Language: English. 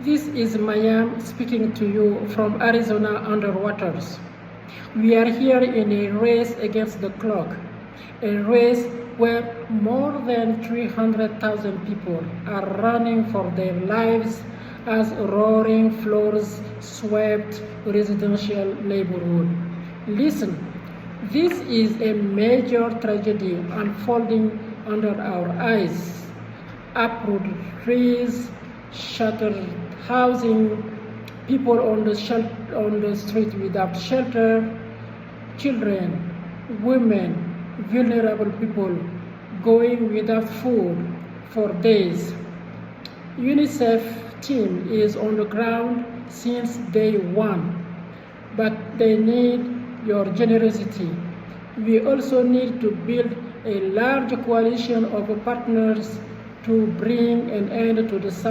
This is Mayam speaking to you from Arizona Underwaters. We are here in a race against the clock, a race where more than 300,000 people are running for their lives as roaring floors swept residential neighborhood. Listen, this is a major tragedy unfolding under our eyes. Uprooted trees, shattered housing, people on the street without shelter, children, women, vulnerable people going without food for days. UNICEF team is on the ground since day one, but they need your generosity. We also need to build a large coalition of partners to bring an end to the